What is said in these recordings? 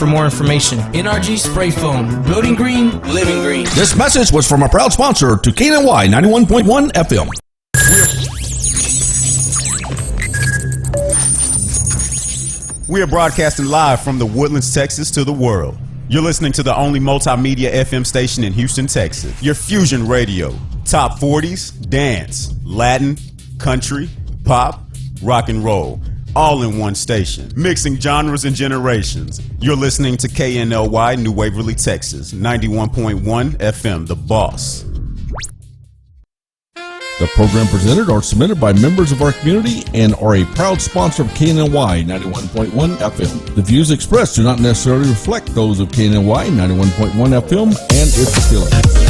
for more information. NRG Spray Foam. Building green, living green. This message was from a proud sponsor to KNY 91.1 FM. We are broadcasting live from the Woodlands, Texas to the world. You're listening to the only multimedia FM station in Houston, Texas. Your Fusion Radio. Top 40s, dance, Latin, country, pop, rock and roll. All in one station. Mixing genres and generations. You're listening to KNLY New Waverly, Texas. 91.1 FM, The Boss. The program presented or submitted by members of our community and are a proud sponsor of KNY 91.1 FM. The views expressed do not necessarily reflect those of KNY 91.1 FM and its affiliates.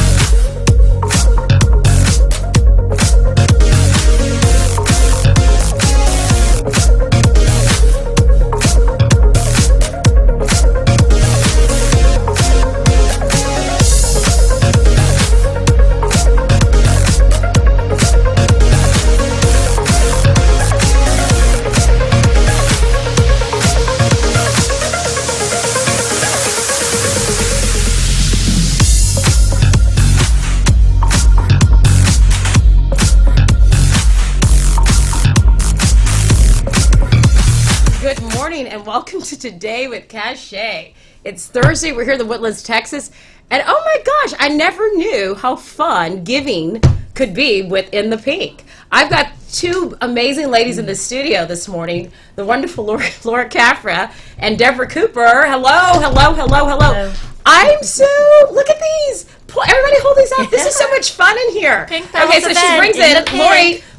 Welcome to Today with Kashay. It's Thursday. We're here in the Woodlands, Texas. And oh my gosh, I never knew how fun giving could be within the Pink. I've got two amazing ladies in the studio this morning, the wonderful Laura Caffra and Deborah Cooper. Hello, hello, hello, hello. I'm so, look at these. Everybody hold these up. This is so much fun in here. Okay, so she brings in,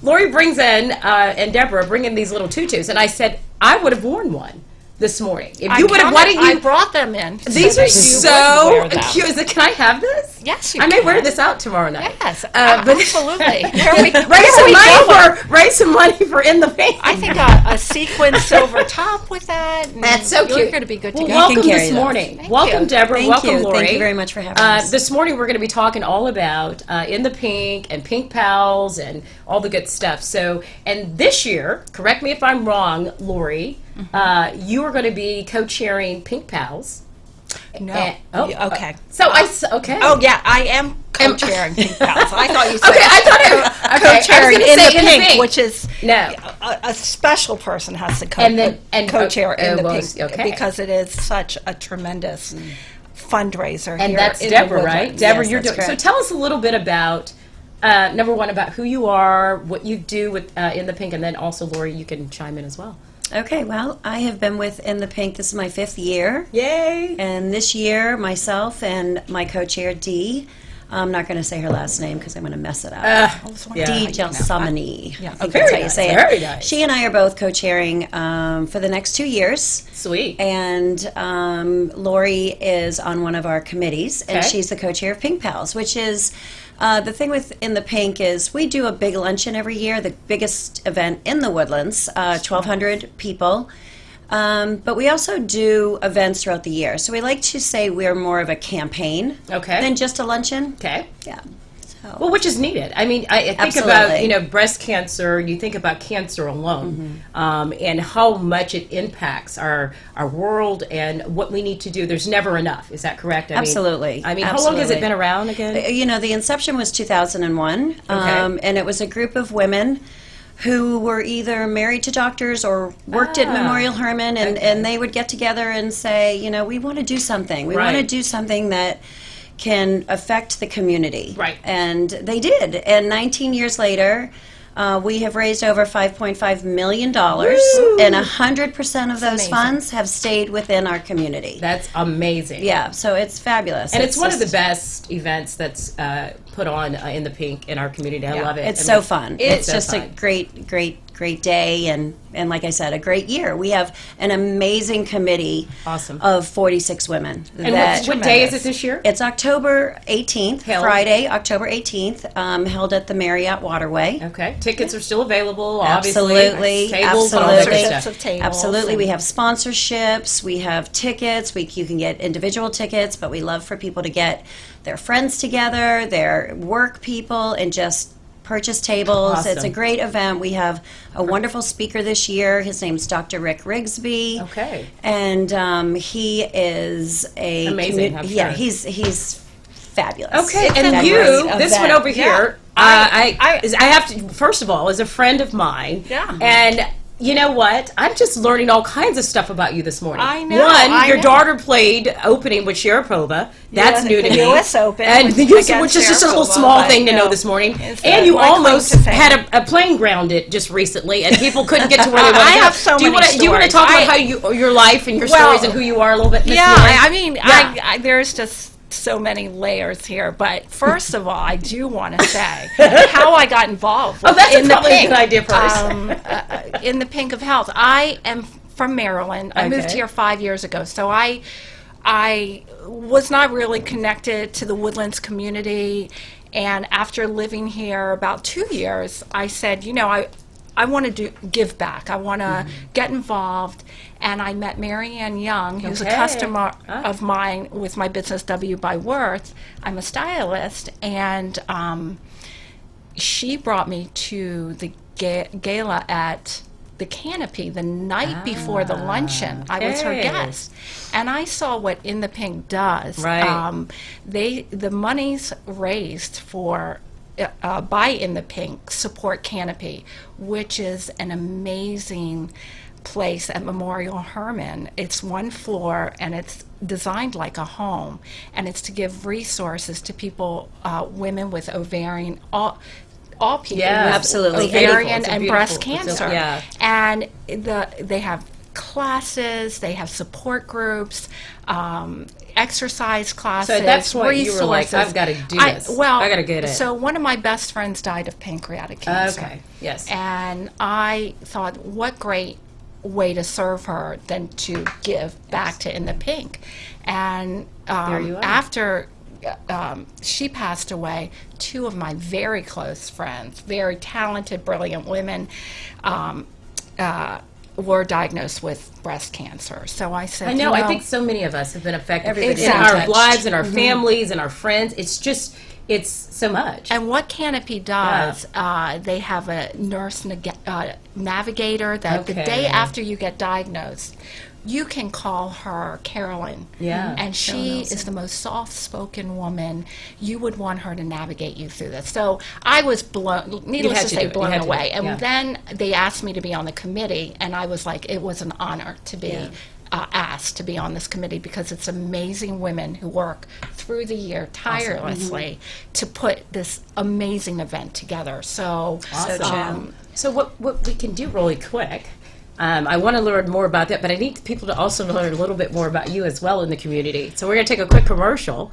Lori brings in, and Deborah bring in these little tutus. And I said, I would have worn one this morning. If you would have, why didn't you? I brought them in. These are so cute. Can I have this? Yes, you can. I may wear this out tomorrow night. Yes, absolutely. Raise some money for In the Pink. I think a sequin silver top with that. That's so cute. You're going to be good to go. Welcome this morning. Welcome, Deborah. Welcome, Lori. Thank you very much for having us. This morning we're going to be talking all about In the Pink and Pink Pals and all the good stuff. So, and this year, correct me if I'm wrong, Lori, you are going to be co-chairing Pink Pals. No. Okay. Okay. Oh, yeah, I am co-chairing Pink Pals. I thought you said co-chairing in the Pink, which is no. A special person has to co-chair in the Pink because it is such a tremendous fundraiser. And here that's in Deborah, the right? Deborah, you're doing. So tell us a little bit about. Number one, about who you are, what you do with In the Pink, and then also, Lori, you can chime in as well. Okay, well, I have been with In the Pink. This is my 5th year. Yay! And this year, myself and my co-chair, Dee, I'm not going to say her last name because I'm going to mess it up. Dee Gelsamani. I think that's how you say it. Very nice. She and I are both co-chairing for the next 2 years. Sweet. And Lori is on one of our committees, and she's the co-chair of Pink Pals, which is... the thing with In the Pink is we do a big luncheon every year, the biggest event in the Woodlands, 1,200 people. But we also do events throughout the year. So we like to say we're more of a campaign than just a luncheon. Okay. Yeah. So. Well, which is needed. I mean, I think about, breast cancer, you think about cancer alone, and how much it impacts our world and what we need to do. There's never enough. Is that correct? Absolutely. How long has it been around again? The inception was 2001, and it was a group of women who were either married to doctors or worked at Memorial Hermann, and they would get together and say, we want to do something. We want to do something that can affect the community. Right. And they did. And 19 years later, we have raised over $5.5 million, and 100% of those funds have stayed within our community. That's amazing. Yeah, so it's fabulous. And it's one of the best events that's put on In the Pink in our community. I love it. It's so fun. It's so just fun. a great day, and like I said, a great year. We have an amazing committee of 46 women. And what day is it this year? It's October 18th, Friday, October 18th, held at the Marriott Waterway. Okay. Tickets are still available, obviously. Tables, Absolutely. We have sponsorships, we have tickets, you can get individual tickets, but we love for people to get their friends together, their work people, and just purchase tables. Awesome. It's a great event. We have a wonderful speaker this year. His name's Dr. Rick Rigsby. Okay. And he is a amazing. I'm yeah, sure. he's fabulous. Okay, It's and a you, great this event. one over here, I have to, first of all, is a friend of mine. Yeah. And you know what? I'm just learning all kinds of stuff about you this morning. I know, One, I your know. daughter played opening with Sharapova. That's new to the me. US Open And with- the US, against which is just a little Sharapova, small but, thing to you know know, this morning. it's, And you my claim almost to fame. had a plane grounded just recently, and people couldn't get to where they wanted I to go. have so do you many wanna, Do you want to stories. talk about how your life and your Well, stories and who you are a little bit, Miss Yeah, Mary? I mean, Yeah. I there's just so many layers here. But first of all, I do want to say how I got involved. Oh, that's in probably the a pink, good idea first. in the Pink of Health. I am from Maryland. I moved Okay. here 5 years ago, so I was not really connected to the Woodlands community. And after living here about 2 years, I said, you know, I want to give back. I want to get involved. And I met Marianne Young, who's a Okay. customer of mine with my business, W by Worth. I'm a stylist, and she brought me to the gala at the Canopy the night before the luncheon. I was her okay. guest, and I saw what In the Pink does. Right. The monies raised for by In the Pink support Canopy, which is an amazing place at Memorial Hermann. It's one floor, and it's designed like a home, and it's to give resources to people, women with ovarian, all people Yeah, with absolutely. ovarian It's a and breast beautiful- it's a- cancer. yeah. And they have classes, they have support groups, exercise classes. So that's what you were like, resources. I've gotta do this. Well, I gotta get it. So one of my best friends died of pancreatic cancer. Okay, yes. And I thought, what great way to serve her than to give back to In the Pink. And There you are. after she passed away, two of my very close friends, very talented, brilliant women, were diagnosed with breast cancer. So I said, I know. I think so many of us have been affected Everybody's in been our touched. lives and our families and our friends. It's so much. And what Canopy does, they have a nurse navigator that the Okay. day after you get diagnosed, you can call her Carolyn. Yeah, And she is the most soft-spoken woman. You would want her to navigate you through this. So I was blown, needless had to to do say, it. You blown had to do away. it, And yeah. then they asked me to be on the committee, and I was like, it was an honor to be asked to be on this committee, because it's amazing women who work through the year tirelessly to put this amazing event together. So, So what we can do really quick, I want to learn more about that, but I need people to also learn a little bit more about you as well in the community. So we're going to take a quick commercial,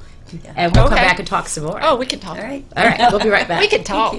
and we'll come Okay. back and talk some more. oh, we can talk. All right. All right, we'll be right back. We can talk.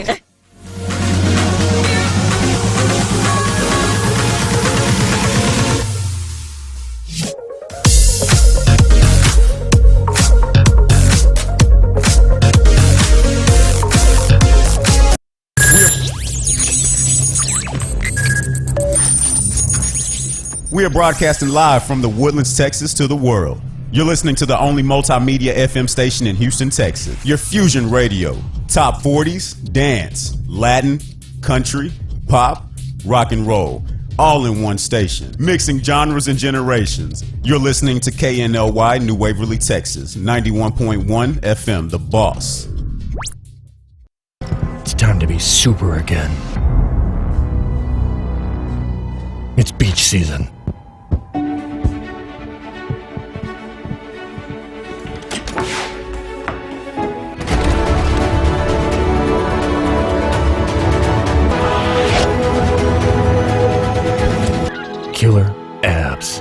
We are broadcasting live from the Woodlands, Texas to the world. You're listening to the only multimedia FM station in Houston, Texas. Your fusion radio. Top 40s, dance, Latin, country, pop, rock and roll. All in one station. Mixing genres and generations. You're listening to KNLY New Waverly, Texas. 91.1 FM, The Boss. It's time to be super again. It's beach season. Killer abs.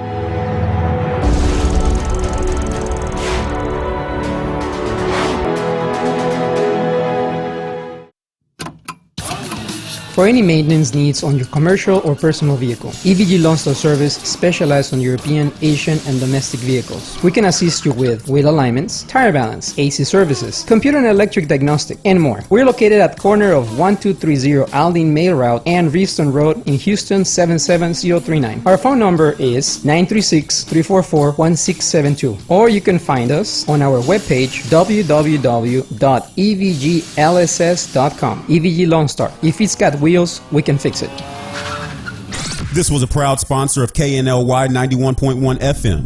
for any maintenance needs on your commercial or personal vehicle. EVG Lone Star Service specializes on European, Asian, and domestic vehicles. We can assist you with wheel alignments, tire balance, AC services, computer and electric diagnostic, and more. We're located at corner of 1230 Aldine Mail Route and Reefston Road in Houston 77039. Our phone number is 936-344-1672, or you can find us on our webpage www.evglss.com. EVG Lone Star. If it's got wheels, we can fix it. This was a proud sponsor of KNLY 91.1 FM.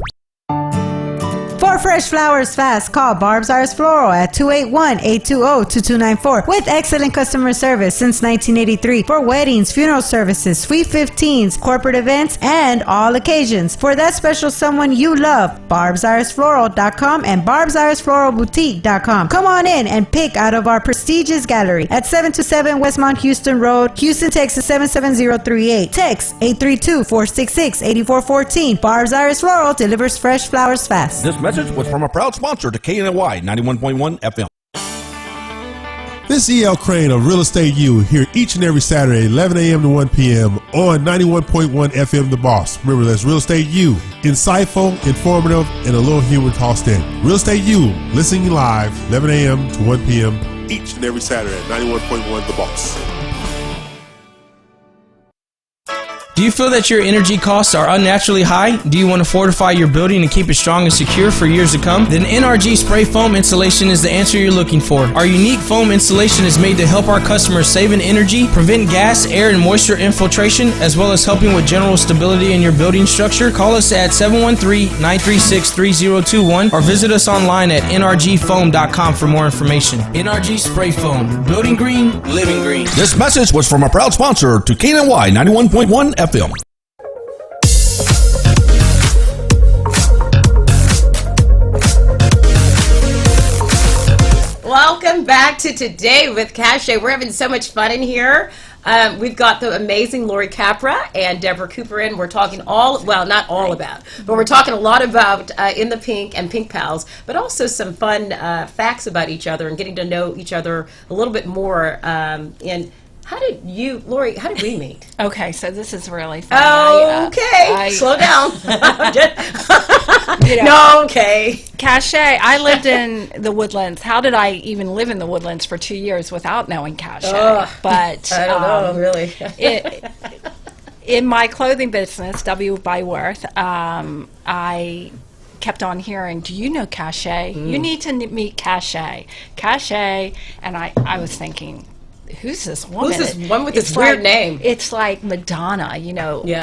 For fresh flowers fast, call Barb's Iris Floral at 281-820-2294 with excellent customer service since 1983 for weddings, funeral services, sweet 15s, corporate events, and all occasions. For that special someone you love, barbsirisfloral.com and barbsirisfloralboutique.com. Come on in and pick out of our prestigious gallery at 727 Westmont Houston Road, Houston, Texas 77038. Text 832-466-8414. Barb's Iris Floral delivers fresh flowers fast. This message was from a proud sponsor to KNY 91.1 FM. This is E.L. Crane of Real Estate U here each and every Saturday, 11 a.m. to 1 p.m. on 91.1 FM The Boss. Remember, that's Real Estate U. Insightful, informative, and a little humor tossed in. Real Estate U, listening live, 11 a.m. to 1 p.m. each and every Saturday at 91.1 The Boss. Do you feel that your energy costs are unnaturally high? Do you want to fortify your building and keep it strong and secure for years to come? Then NRG Spray Foam Insulation is the answer you're looking for. Our unique foam insulation is made to help our customers save in energy, prevent gas, air, and moisture infiltration, as well as helping with general stability in your building structure. Call us at 713-936-3021 or visit us online at nrgfoam.com for more information. NRG Spray Foam. Building green, living green. This message was from a proud sponsor to KNY 91.1 FM. Welcome back to Today with Kashay. We're having so much fun in here. We've got the amazing Lori Capra and Deborah Cooper in. We're talking not all about, but we're talking a lot about In the Pink and Pink Pals, but also some fun facts about each other and getting to know each other a little bit more. How did we meet? Okay, so this is really fun. Slow down. Okay. Kashay, I lived in the Woodlands. How did I even live in the Woodlands for 2 years without knowing Kashay? But I don't know, really. In my clothing business, W by Worth, I kept on hearing, do you know Kashay? You need to meet Kashay. Kashay, and I was thinking, who's this woman? Who's this one with this weird name? It's like Madonna,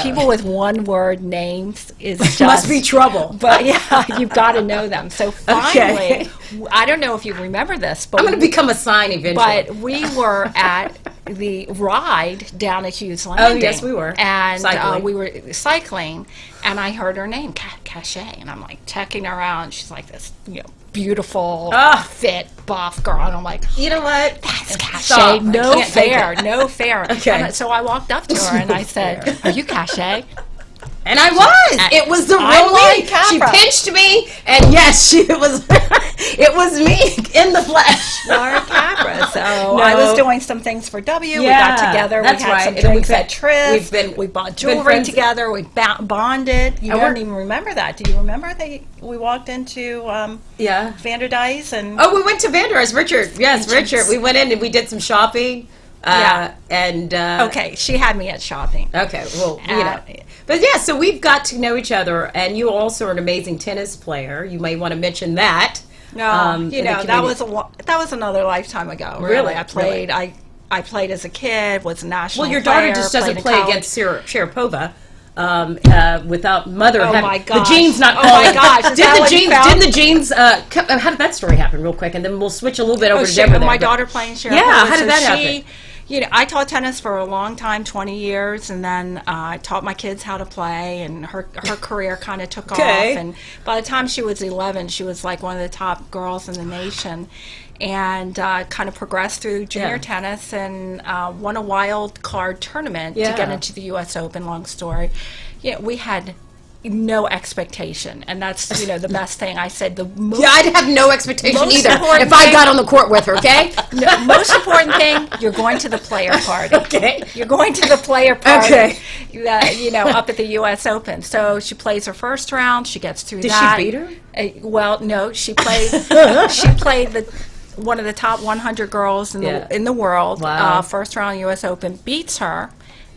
People with one-word names is just... must be trouble. But yeah, you've got to know them. So finally, I don't know if you remember this, but... I'm going to become a sign eventually. But we were at the ride down at Hughes Landing. Oh, yes, we were. And we were cycling, and I heard her name, Kashay, and I'm like checking her out, she's like this, beautiful, fit, buff girl, and I'm like, you know what? That's Kashay. No fair. Okay. So I walked up to her and I said, "Are you Kashay?" And I was. It was the real me. She pinched me, and yes, it was me in the flesh. Laura Capra. So I was doing some things for W. We got together. We had some drinks at Trips. We bought jewelry together. We bonded. You don't even remember that. Do you remember that we walked into Vanderdyce and? Oh, we went to Vanderdyce. Richard. Yes, Richard. We went in and we did some shopping. Okay, she had me at shopping. Okay, well, But yeah, so we've got to know each other, and you also are an amazing tennis player. You may want to mention that. No, that was another lifetime ago. Really, I played. Really? I played as a kid. Was a national. Well, your player, daughter just doesn't play against Sharapova. Without mother. Oh my gosh! The genes not. Oh my gosh! Didn't the genes? How did that story happen? Real quick, and then we'll switch a little bit over to Deborah. My daughter playing Sharapova. Yeah, how did that happen? I taught tennis for a long time, 20 years, and then I taught my kids how to play, and her career kind of took off. And by the time she was 11, she was like one of the top girls in the nation, and kind of progressed through junior tennis and won a wild card tournament to get into the U.S. Open. Long story. We had no expectation, and that's the best thing. I said the most, Yeah, I'd have no expectation most either important if I thing- got on the court with her, okay? no, most important thing, you're going to the player party. Okay. You're going to the player party. Okay. Up at the U.S. Open. So she plays her first round. She gets through Did that. she beat her? Well, no. She played. She played one of the top 100 girls in the world. Wow. First round U.S. Open, beats her.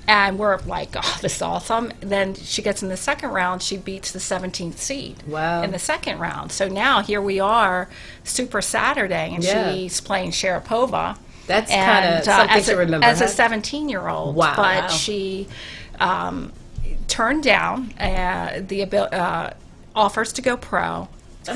And we're like, oh, this is awesome. Then she gets in the second round. She beats the 17th seed in the second round. So now here we are, Super Saturday, and she's playing Sharapova. That's kind of something to remember. As a 17-year-old. Wow. But she turned down the offers to go pro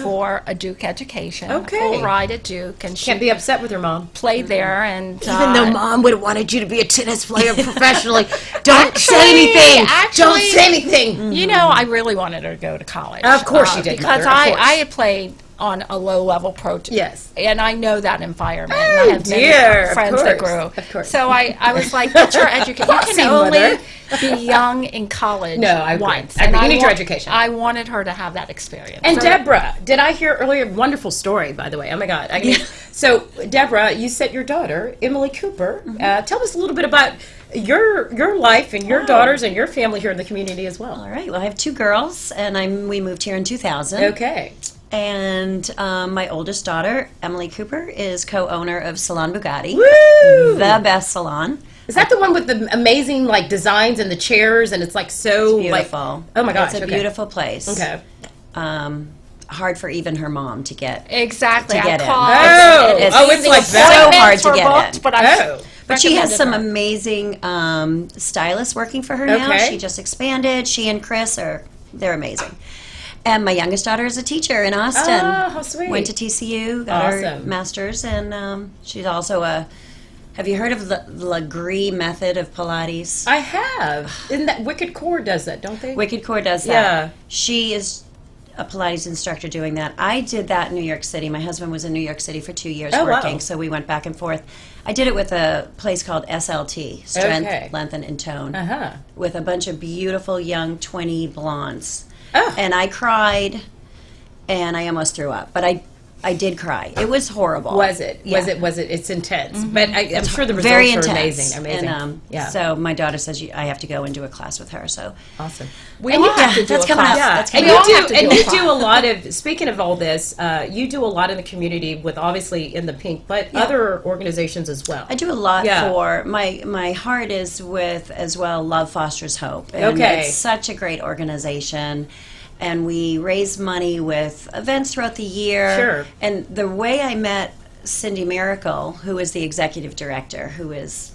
for a Duke education. Okay. Full ride at Duke. And she Can't be upset with her mom. played there. And Even though mom would have wanted you to be a tennis player professionally, don't say anything. Don't say anything. I really wanted her to go to college. Of course you did, Because Mother, of course. I had played on a low-level pro. Yes. And I know that environment. And I have many dear, of friends that course, grew. of course. So I was like, get your education. You Foxy, can only Mother. be young in college No, I agree. once. I agree. And You need your education. I wanted her to have that experience. And So- Deborah, did I hear earlier? Wonderful story, by the way. Oh my God! So, Deborah, you said your daughter, Emily Cooper. Tell us a little bit about your life and your daughters and your family here in the community as well. All right. Well, I have two girls, and we moved here in 2000. Okay. And my oldest daughter, Emily Cooper, is co-owner of Salon Bugatti, Woo! the best salon. Is that the one with the amazing designs and the chairs and it's so Beautiful. oh my gosh! It's a okay. beautiful place. Okay. Hard for even her mom to get. Exactly. To get I in. called. It's it's like so that. hard to get in. But I But she has recommended some her. amazing stylists working for her now. Okay. She just expanded. She and Chris they're amazing. And my youngest daughter is a teacher in Austin. Oh, how sweet. Went to TCU, got her Awesome. master's, and she's also have you heard of the Legree method of Pilates? I have. Isn't that Wicked Core does that, don't they? Wicked Core does that. Yeah. She is a Pilates instructor doing that. I did that in New York City. My husband was in New York City for 2 years Oh, wow. working, so we went back and forth. I did it with a place called SLT, Strength, Okay. Lengthen, and Tone, Uh-huh. with a bunch of beautiful young 20 blondes. Oh. And I cried, and I almost threw up. But I did cry. It was horrible. Was it? Yeah. Was it? It's intense. But I'm sure the results Very are intense. amazing. And, yeah. So my daughter says I have to go and do a class with her. So Awesome. We all have to do that's a coming class. up. Yeah, That's and coming you up. all have do, to and do a you class. do a lot of. Speaking of all this, you do a lot in the community with obviously in the pink, but other organizations as well. I do a lot Yeah. for my heart is with as well Love Fosters Hope. And Okay. it's such a great organization. And we raise money with events throughout the year. Sure. And the way I met Cindy Miracle, who is the executive director, who is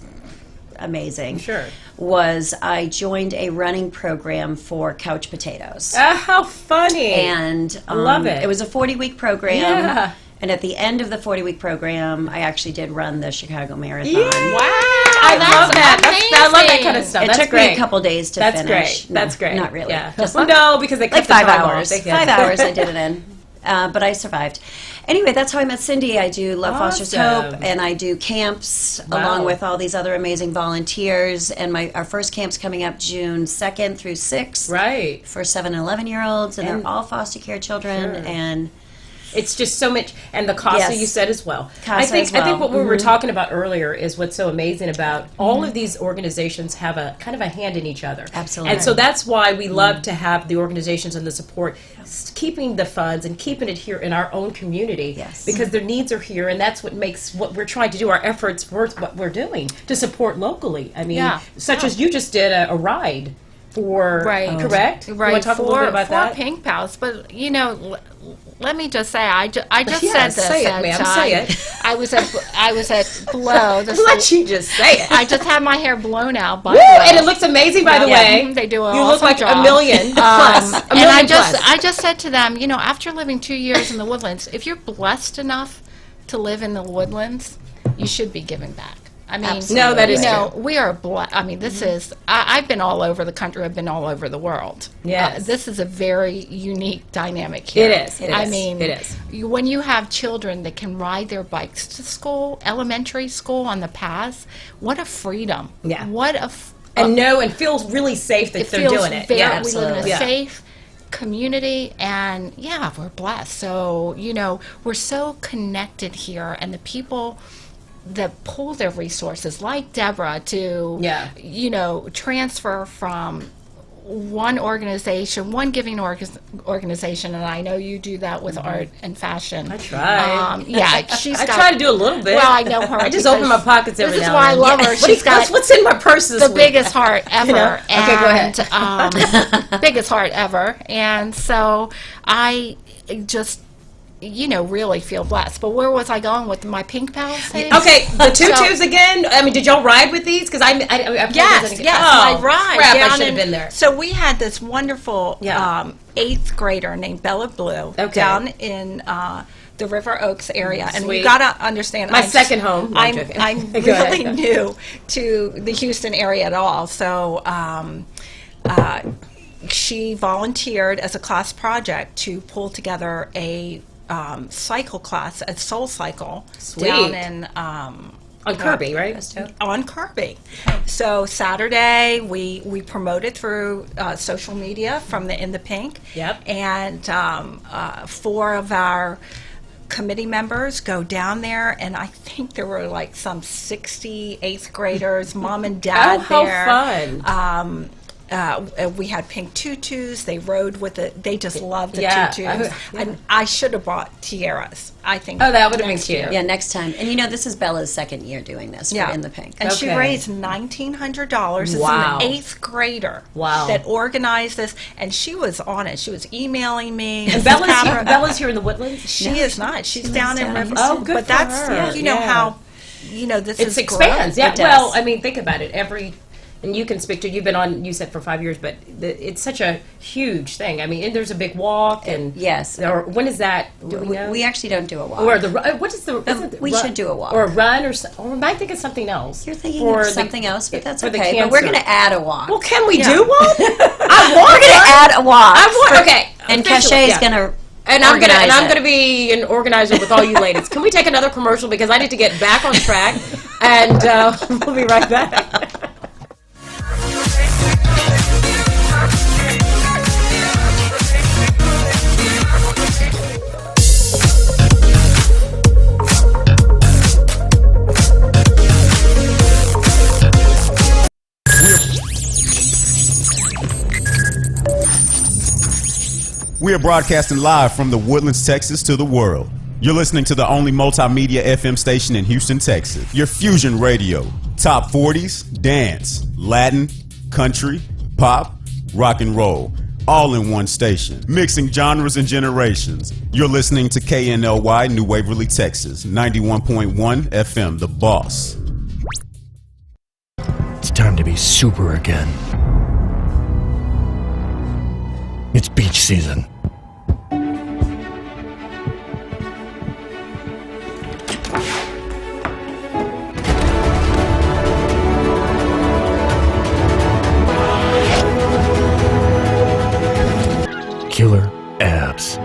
amazing, Sure. was I joined a running program for couch potatoes. How funny! And love it. It was a 40-week program. Yeah. And at the end of the 40-week program, I actually did run the Chicago Marathon. Wow, I love that. I love that kind of stuff. It That's took great. me a couple days to That's finish. great. That's great. Not really. Yeah. Just No, because they like cut the 5 time off. hours. They- 5 hours I did it in. But I survived. Anyway, that's how I met Cindy. I do Love Fosters Awesome. Hope, and I do camps Wow. along with all these other amazing volunteers. And our first camp's coming up June 2nd through 6th Right. for 7 and 11-year-olds, and And- they're all foster care children. Sure. And It's just so much, and the CASA Yes. you said as well. CASA I think as well. I think what we Mm-hmm. were talking about earlier is what's so amazing about all of these organizations have a kind of a hand in each other. Absolutely. And so that's why we love to have the organizations and the support, keeping the funds and keeping it here in our own community. Yes. Because their needs are here, and that's what makes what we're trying to do, our efforts worth what we're doing to support locally. I mean, Yeah. such as you just did a ride for, Right. correct? You Right, want to talk a little bit about for that? Pink Pals. But, let me just say, I just Yeah, said this. say it, that, ma'am, say it. I was at Blow. This Let you just say it. I just had my hair blown out by Woo! Blow. And it looks amazing, by the Yeah, way. they do an You look awesome like a job. million plus. A And million I plus. just said to them, after living 2 years in the Woodlands, if you're blessed enough to live in the Woodlands, you should be giving back. I mean, Absolutely. No, that is we are blessed. I mean, this is. I've been all over the country. I've been all over the world. Yes. This is a very unique dynamic here. It is. It I is. mean, It is. when you have children that can ride their bikes to school, elementary school on the paths, what a freedom! Yeah. What a and feel really safe that it they're feels doing it. Very, Yeah, we live in a Yeah. safe, community, and yeah, we're blessed. So, we're so connected here, and the people that pull their resources, like Deborah, to, transfer from one organization, one giving organization, and I know you do that with art and fashion. I try. She's I try to do a little bit. Well, I know her. I just open my pockets every now and then. This is why I love her. She's got what's in my purse this the week? biggest heart ever. Okay, go ahead. Biggest heart ever. And so I just really feel blessed. But where was I going with my Pink Pals things? Okay, the tutus again. I mean, did y'all ride with these? Because I yes, oh, I ride. Crap, down I should have been there. So we had this wonderful 8th grader named Bella Blue down in the River Oaks area, and we got to understand. My second home. No, I'm really new to the Houston area at all, so. She volunteered as a class project to pull together a cycle class, a soul cycle, down in on Kirby, right? On Kirby. So Saturday we promoted through social media from In the Pink. Yep. And 4 of our committee members go down there, and I think there were like some 60 8th graders, mom and dad there. How fun. We had pink tutus. They rode with it. They just loved the tutus. Yeah. And I should have brought tiaras. I think. Oh, that would have been cute. Yeah, next time. And this is Bella's second year doing this for In the Pink. And she raised $1,900. This is an 8th grader that organized this, and she was on it. She was emailing me. And Bella's here in the Woodlands? She is not. She's down in River. Oh, good But for that's her. How this it is expands. grown. Yeah. Well, I mean, think about it. And you can speak to. You've been on. You said for 5 years, but it's such a huge thing. I mean, and there's a big walk, and yes. Or when is that? Do we know? We actually don't do a walk. Or what is the? We should do a walk or a run, or am I thinking something else? You're thinking of something else, but that's okay. But cancer. we're going to add a walk. Well, can we do one? We're going to add a walk. Okay. And Kashay is going to. And I'm gonna be an organizer with all you ladies. Can we take another commercial because I need to get back on track, and we'll be right back. We are broadcasting live from the Woodlands, Texas to the world. You're listening to the only multimedia FM station in Houston, Texas. Your fusion radio. Top 40s, dance, Latin, country, pop, rock and roll. All in one station. Mixing genres and generations. You're listening to KNLY, New Waverly, Texas. 91.1 FM, The Boss. It's time to be super again. It's beach season. Killer abs.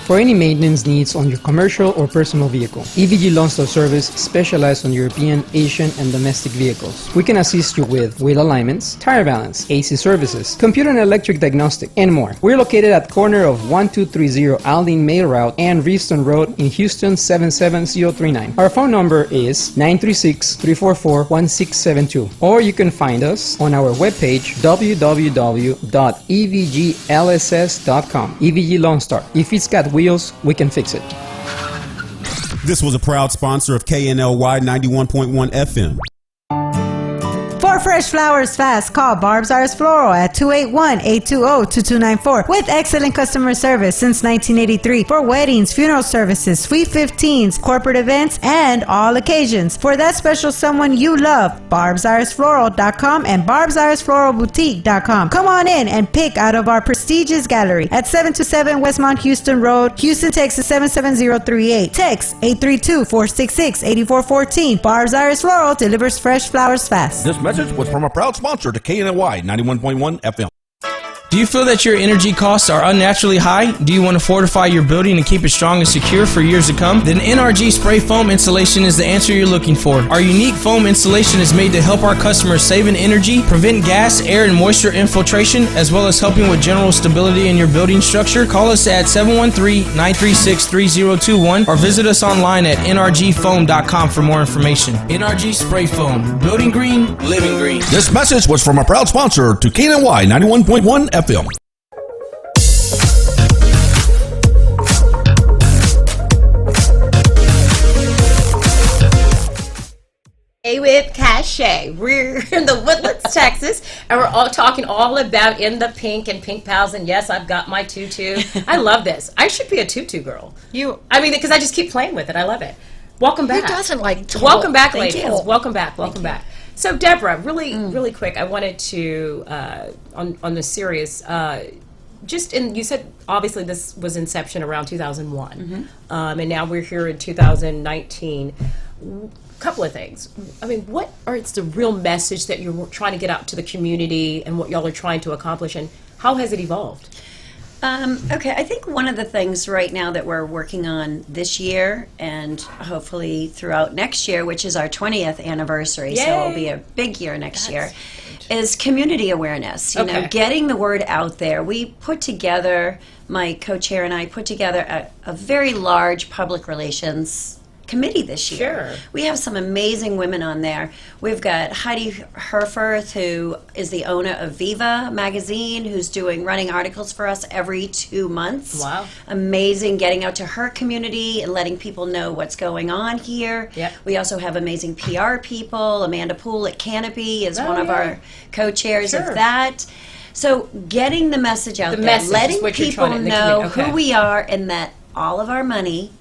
For any maintenance needs on your commercial or personal vehicle, EVG Lawn Store Service specializes on European, Asian, and domestic vehicles. We can assist you with wheel alignments, tire balance, AC services, computer and electric diagnostic, and more. We're located at corner of 1230 Aldine Mail Route and Reefston Road in Houston 77039. Our phone number is 936-344-1672, or you can find us on our webpage www.evglss.com. EVG Lawn Star. If it's got wheels, we can fix it. This was a proud sponsor of KNLY 91.1 FM. For fresh flowers fast, call Barb's Arts Floral at 281-820-2294 with excellent customer service since 1983 for weddings, funeral services, sweet 15s, corporate events, and all occasions. For that special someone you love, barbsartsfloral.com and barbsartsfloralboutique.com. Come on in and pick out of our prestigious gallery at 727 Westmont Houston Road, Houston, Texas 77038. Text 832-466-8414. Barb's Arts Floral delivers fresh flowers fast. This message was from a proud sponsor to KNY 91.1 FM. Do you feel that your energy costs are unnaturally high? Do you want to fortify your building and keep it strong and secure for years to come? Then NRG Spray Foam Insulation is the answer you're looking for. Our unique foam insulation is made to help our customers save in energy, prevent gas, air, and moisture infiltration, as well as helping with general stability in your building structure. Call us at 713-936-3021 or visit us online at nrgfoam.com for more information. NRG Spray Foam. Building green, living green. This message was from a proud sponsor to KNY 91.1 FM. Hey, with Kashay. We're in the Woodlands, Texas, and we're all talking all about In the Pink and Pink Pals. And yes, I've got my tutu. I love this. I should be a tutu girl. Because I just keep playing with it. I love it. Welcome back. Who doesn't like tulle? Welcome back, Thank ladies. you. Welcome back. Welcome back. So, Deborah, really quick, I wanted to on the serious. You said obviously this was inception around 2001, and now we're here in 2019. Couple of things. I mean, it's the real message that you're trying to get out to the community and what y'all are trying to accomplish, and how has it evolved? Okay, I think one of the things right now that we're working on this year and hopefully throughout next year, which is our 20th anniversary, so it'll be a big year next year, is community awareness. You know, getting the word out there. We put together, my co-chair and I put together a very large public relations committee this year. Sure. We have some amazing women on there. We've got Heidi Herforth, who is the owner of Viva magazine, who's running articles for us every 2 months. Wow. Amazing, getting out to her community and letting people know what's going on here. Yep. We also have amazing PR people. Amanda Poole at Canopy is one of our co-chairs of that. So getting the message out there, letting people know who we are and that all of our money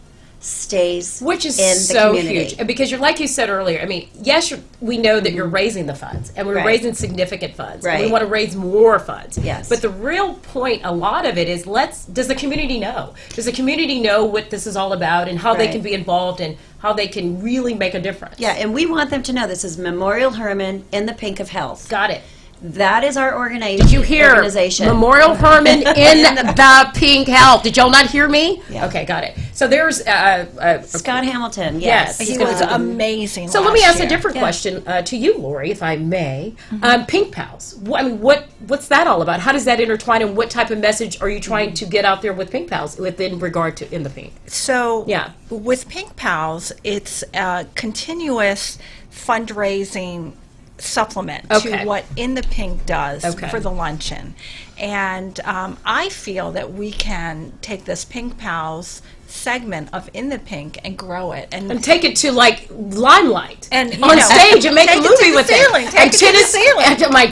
stays which is in the so community. huge, because like you said earlier, I mean, yes, we know that you're raising the funds, and we're raising significant funds, and we want to raise more funds. Yes. But the real point, a lot of it is, does the community know? Does the community know what this is all about and how they can be involved and how they can really make a difference? Yeah, and we want them to know this is Memorial Herman in the Pink of Health. Got it. That is our organization. Did you hear Memorial Herman in the Pink Health? Did y'all not hear me? Yeah. Okay, got it. So there's Scott Hamilton. Yes. He was amazing. So let me ask a different question to you, Lori, if I may. Pink Pals. What's that all about? How does that intertwine, and what type of message are you trying to get out there with Pink Pals within regard to In the Pink? So with Pink Pals, it's a continuous fundraising supplement to what In the Pink does for the luncheon. And I feel that we can take this Pink Pals segment of In the Pink and grow it and take it to like limelight and on stage and make a movie with it. And tennis,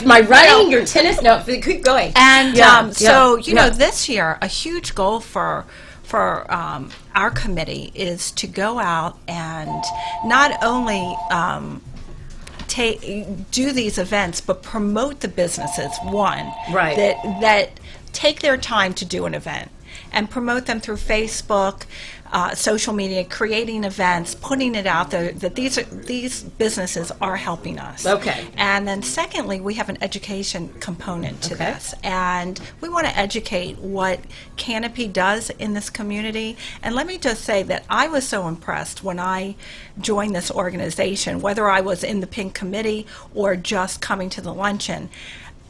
my running, your tennis. No, keep going. And this year a huge goal for our committee is to go out and not only do these events, but promote the businesses, that take their time to do an event, and promote them through Facebook, social media, creating events, putting it out there that these businesses are helping us. And then secondly, we have an education component to this, and we want to educate what Canopy does in this community. And let me just say that I was so impressed when I joined this organization, whether I was in the Pink Committee or just coming to the luncheon.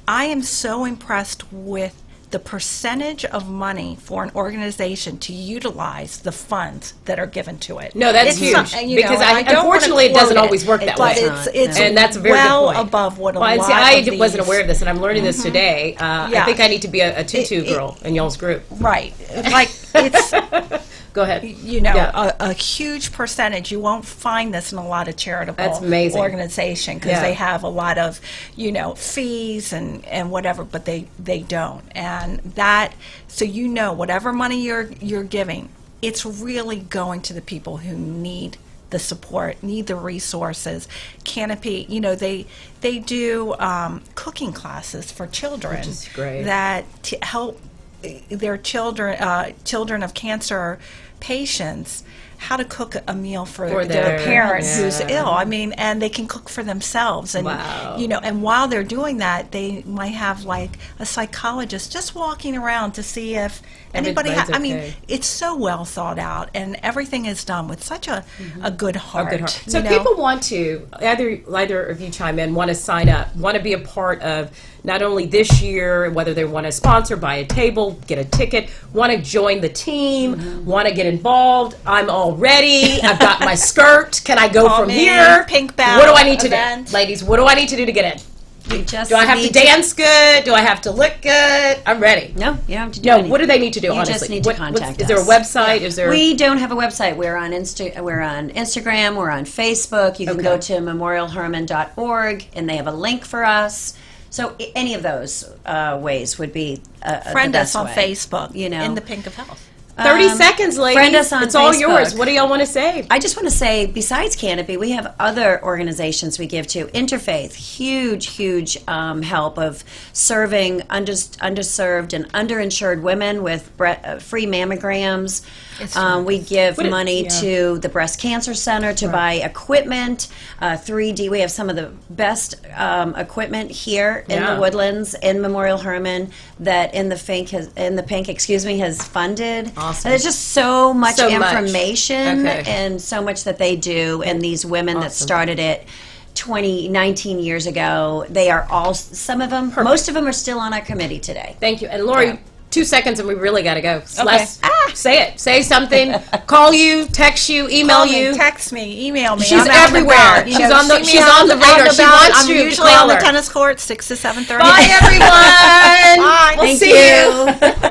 I am so impressed with the percentage of money for an organization to utilize the funds that are given to it. No, that's huge. Because unfortunately, it doesn't always work that way. It's and that's a very good point. Above what a lot of I these wasn't aware of this, and I'm learning this today. I think I need to be a tutu girl in y'all's group. Right. Like, it's... Go ahead. A huge percentage. You won't find this in a lot of charitable organizations because they have a lot of, fees and whatever, but they don't. And so whatever money you're giving, it's really going to the people who need the support, need the resources. Canopy, they do cooking classes for children, which is great, that help their children of cancer patients how to cook a meal for For their their- parent yeah. who's ill. I mean, and they can cook for themselves. And, Wow. and while they're doing that, they might have like a psychologist just walking around to see if anybody, Everybody's I mean, okay. it's so well thought out, and everything is done with such a good heart. So people want to, either of you chime in, want to sign up, want to be a part of not only this year, whether they want to sponsor, buy a table, get a ticket, want to join the team, want to get involved. I'm all ready. I've got my skirt. Can I go Call from me, here? Pink Bell What do I need to event. do? Ladies, what do I need to do to get in? You just Do I have to need dance good? Do I have to look good? I'm ready. No, you don't have to do No, anything. what do they need to do, You honestly? just need to contact Is there a us. website? Is there... We don't have a website. We're on Instagram. We're on Facebook. You can go to memorialherman.org, and they have a link for us. So any of those ways would be Friend the us best on way. Facebook, You know, in the Pink of Health. 30 seconds, ladies. friend us on It's all Facebook. yours. What do y'all want to say? I just want to say, besides Canopy, we have other organizations we give to. Interfaith, huge help of serving underserved and underinsured women with free mammograms. We give money to the Breast Cancer Center to buy equipment, 3D. We have some of the best equipment here in the Woodlands, in Memorial Herman, that in the Pink has funded. Awesome. And there's just so much So much. information Okay. and so much that they do, and these women that started it 19 years ago, they are all, some of them, most of them are still on our committee today. Thank you. And Lori, Yeah. 2 seconds and we really got to go. Say it. Say something. Call you, text you, email Call me, you. text me, email me. She's I'm out and everywhere. about. You She's know, on the- see me she's out on the and about. radar. She wants I'm you to usually call on the her. tennis court 6 to 7:30. Bye, everyone. Bye. We'll Thank see you. you.